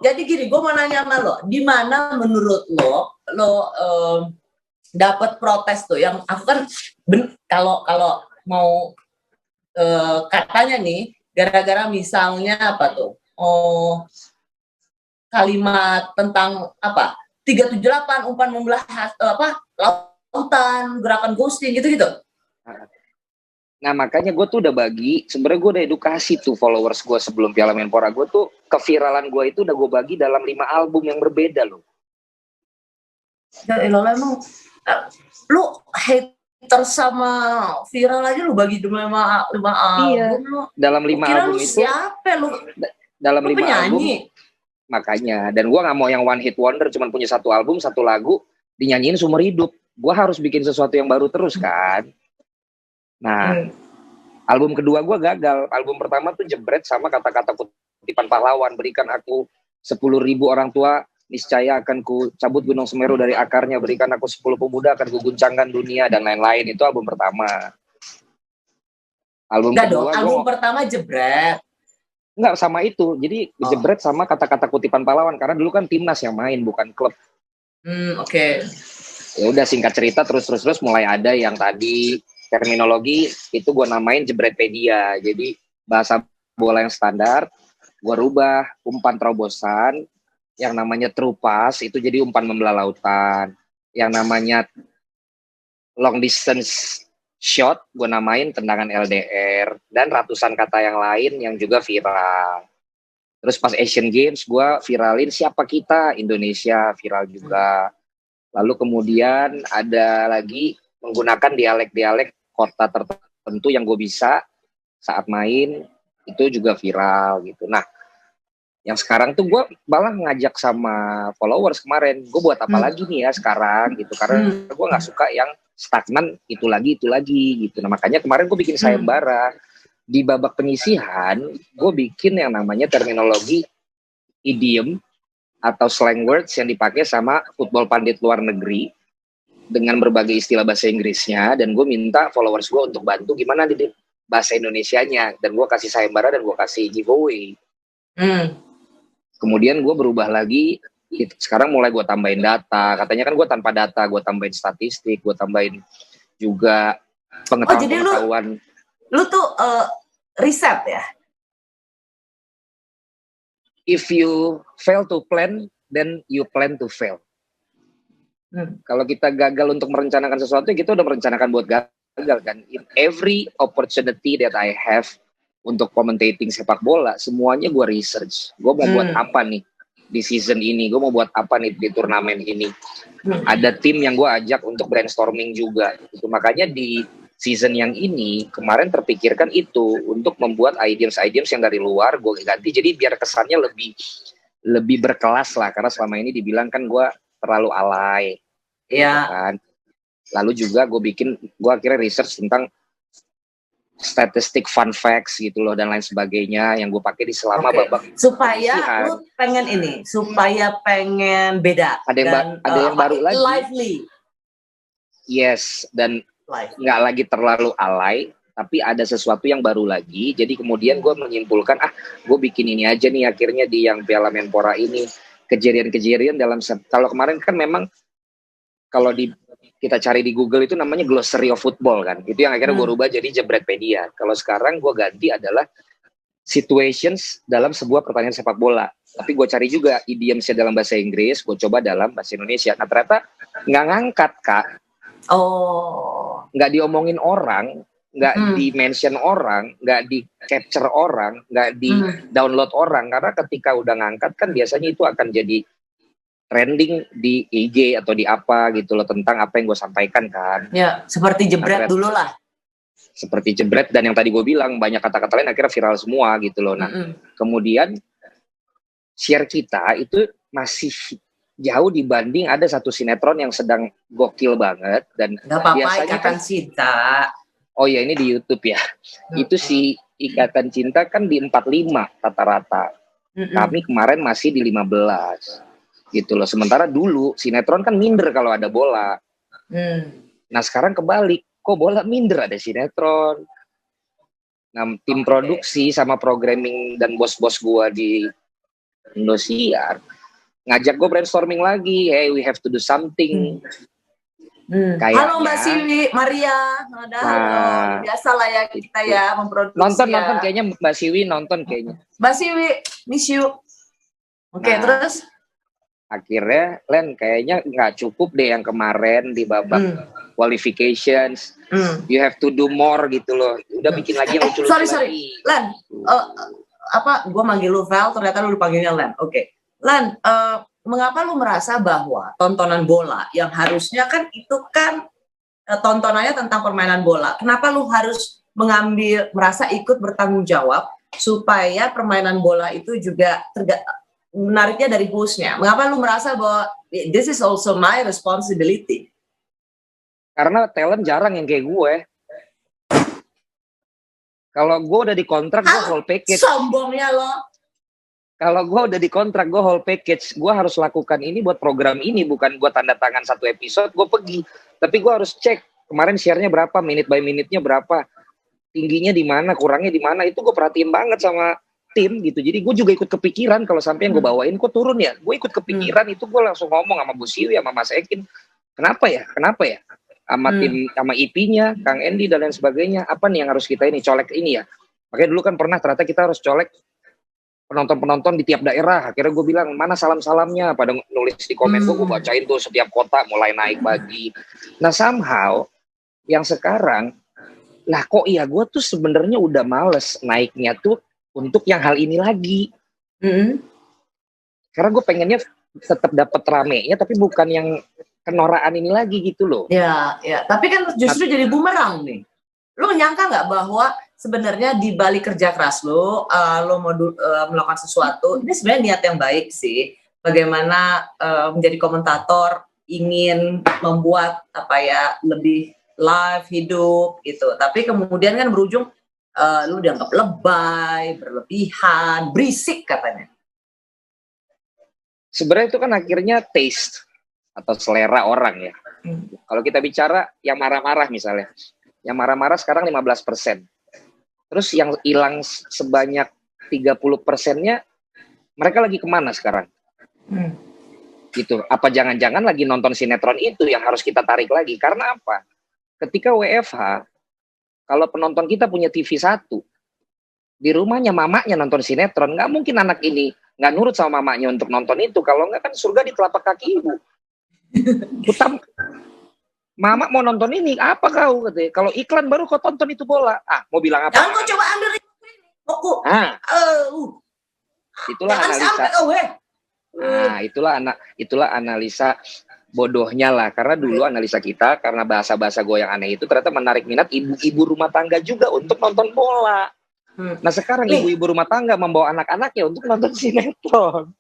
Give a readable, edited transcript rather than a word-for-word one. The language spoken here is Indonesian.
jadi gini, gue mau nanya sama lo, di mana menurut lo dapat protes tuh? Yang aku kan kalau mau katanya nih, gara-gara misalnya apa tuh? Kalimat tentang apa? 378 umpan membelah lautan, gerakan ghosting gitu-gitu. Nah makanya gue tuh udah bagi, sebenarnya gue udah edukasi tuh followers gue sebelum Piala Menpora. Gue tuh keviralan gue itu udah gue bagi dalam 5 album yang berbeda loh. Ya elah, emang lu hater sama viral aja lu bagi dalam 5 album lu. Dalam 5 album lu itu siapa lu? dalam lu 5 album makanya, dan gue gak mau yang one hit wonder cuman punya satu album, satu lagu dinyanyiin seumur hidup. Gue harus bikin sesuatu yang baru terus kan. Nah album kedua gue gagal. Album pertama tuh jebret sama kata-kata kutipan pahlawan. Berikan aku 10.000 orang tua, niscaya akan ku cabut gunung Semeru dari akarnya. Berikan aku 10 pemuda, akan ku guncangkan dunia, dan lain-lain. Itu album pertama. Album kedua album pertama jebret. Enggak, sama itu. Jadi jebret sama kata-kata kutipan pahlawan. Karena dulu kan timnas yang main, bukan klub. Oke. Ya udah, singkat cerita terus mulai ada yang tadi terminologi itu gue namain jebretpedia. Jadi bahasa bola yang standar gue rubah, umpan terobosan yang namanya true pass itu jadi umpan membelah lautan, yang namanya long distance shot gue namain tendangan LDR, dan ratusan kata yang lain yang juga viral. Terus pas Asian Games gue viralin siapa kita, Indonesia, viral juga. Lalu kemudian ada lagi menggunakan dialek-dialek kota tertentu yang gue bisa saat main, itu juga viral gitu. Nah, yang sekarang tuh gue malah ngajak sama followers kemarin, gue buat apa lagi nih ya sekarang gitu, karena gue nggak suka yang stagnan itu lagi gitu. Nah makanya kemarin gue bikin sayembara di babak penyisihan, gue bikin yang namanya terminologi idiom atau slang words yang dipakai sama football pandit luar negeri dengan berbagai istilah bahasa Inggrisnya, dan gue minta followers gue untuk bantu gimana di bahasa Indonesianya, dan gue kasih sayembara dan gue kasih giveaway. Kemudian gue berubah lagi, sekarang mulai gue tambahin data. Katanya kan gue tanpa data, gue tambahin statistik, gue tambahin juga pengetahuan. Lu tuh riset ya? If you fail to plan, then you plan to fail. Kalau kita gagal untuk merencanakan sesuatu, kita udah merencanakan buat gagal kan. In every opportunity that I have untuk commentating sepak bola, semuanya gue research. Gue mau buat apa nih di season ini, gue mau buat apa nih di turnamen ini. Ada tim yang gue ajak untuk brainstorming juga. Itu makanya di season yang ini kemarin terpikirkan itu untuk membuat ideas yang dari luar gue ganti, jadi biar kesannya lebih berkelas lah, karena selama ini dibilang kan gue terlalu alay. Iya. Kan? Lalu juga gue akhirnya research tentang statistik, fun facts gitu loh, dan lain sebagainya yang gue pakai di selama babak supaya lu pengen beda. Ada yang baru lagi. Lively. Yes, dan nggak lagi terlalu alay, tapi ada sesuatu yang baru lagi. Jadi kemudian gue menyimpulkan, gue bikin ini aja nih akhirnya di yang Piala Menpora ini. Kejadian-kejadian dalam, kalau kemarin kan memang kalau kita cari di Google itu namanya glossary of football kan, itu yang akhirnya gue rubah jadi jebretpedia. Kalau sekarang gue ganti adalah situations dalam sebuah pertandingan sepak bola, tapi gue cari juga idiomsnya dalam bahasa Inggris, gue coba dalam bahasa Indonesia. Nah ternyata nggak ngangkat Kak, nggak di-omongin orang, nggak di-mention orang, nggak di-capture orang, nggak di-download orang, karena ketika udah ngangkat kan biasanya itu akan jadi trending di IG atau di apa gitu loh, tentang apa yang gue sampaikan kan. Ya, seperti jebret dulu lah. Seperti jebret, dan yang tadi gue bilang banyak kata-kata lain akhirnya viral semua gitu loh. Nah, kemudian share kita itu masih jauh dibanding ada satu sinetron yang sedang gokil banget, dan biasanya Ikatan Cinta. Oh ya, ini di YouTube ya. Itu si Ikatan Cinta kan di 45 rata-rata. Kami kemarin masih di 15. Gitu loh. Sementara dulu sinetron kan minder kalau ada bola. Nah sekarang kebalik, kok bola minder ada sinetron. Nah tim produksi sama programming dan bos-bos gua di Indosiar ngajak gue brainstorming lagi, hey we have to do something. Kayaknya, halo Mbak Siwi, Maria, halo. Biasa lah ya kita ya memproduksi. Nonton ya. kayaknya Mbak Siwi nonton kayaknya. Mbak Siwi, miss you. Oke, terus? Akhirnya Len kayaknya nggak cukup deh yang kemarin di babak qualifications. You have to do more gitu loh. Udah bikin lagi yang lucu-lucu sorry. Len, gue manggil lu Val, ternyata lu panggilnya Len. Oke. Len, mengapa lu merasa bahwa tontonan bola yang harusnya kan itu kan tontonannya tentang permainan bola, kenapa lu harus merasa ikut bertanggung jawab supaya permainan bola itu juga menariknya dari hostnya? Mengapa lu merasa bahwa this is also my responsibility? Karena talent jarang yang kayak gue. Kalau gue udah dikontrak, gue whole package. Sombongnya lo. Kalau gue udah dikontrak, gue whole package. Gue harus lakukan ini buat program ini, bukan gue tanda tangan satu episode, gue pergi. Tapi gue harus cek kemarin share-nya berapa, minute by minute-nya berapa, tingginya di mana, kurangnya di mana. Itu gue perhatiin banget sama tim gitu. Jadi gue juga ikut kepikiran kalau sampai yang gue bawain kok turun ya. Gue ikut kepikiran itu, gue langsung ngomong sama Bu Siwi, sama Mas Ekin. Kenapa ya? Sama tim, sama IP-nya, Kang Endi dan lain sebagainya. Apa nih yang harus kita ini colek ini ya? Makanya dulu kan pernah ternyata kita harus colek penonton-penonton di tiap daerah. Akhirnya gue bilang, mana salam-salamnya? Pada nulis di komen gue bacain tuh setiap kota mulai naik pagi. Nah somehow, yang sekarang, lah kok iya gue tuh sebenarnya udah males naiknya tuh untuk yang hal ini lagi. Karena gue pengennya tetap dapat ramenya, tapi bukan yang kenoraan ini lagi gitu loh. Ya. Tapi kan justru jadi bumerang nih. Lo nyangka nggak bahwa sebenarnya di balik kerja keras lo mau melakukan sesuatu, ini sebenarnya niat yang baik sih. Bagaimana menjadi komentator ingin membuat lebih live, hidup gitu. Tapi kemudian kan berujung lo dianggap lebay, berlebihan, berisik katanya. Sebenarnya itu kan akhirnya taste atau selera orang ya. Kalau kita bicara yang marah-marah misalnya, yang marah-marah sekarang 15%. Terus yang hilang sebanyak 30%-nya, mereka lagi kemana sekarang? Gitu. Apa jangan-jangan lagi nonton sinetron itu yang harus kita tarik lagi? Karena apa? Ketika WFH, kalau penonton kita punya TV 1, di rumahnya mamanya nonton sinetron, nggak mungkin anak ini nggak nurut sama mamanya untuk nonton itu. Kalau nggak kan surga di telapak kaki ibu. Mama mau nonton ini, apa kau? Katanya. Kalau iklan baru kau tonton itu bola. Mau bilang apa? Jangan kau coba ambil buku. Itulah analisa. Itulah analisa bodohnya lah. Karena dulu analisa kita, karena bahasa-bahasa gue yang aneh itu ternyata menarik minat ibu-ibu rumah tangga juga untuk nonton bola. Nah sekarang ibu-ibu rumah tangga membawa anak-anaknya untuk nonton sinetron.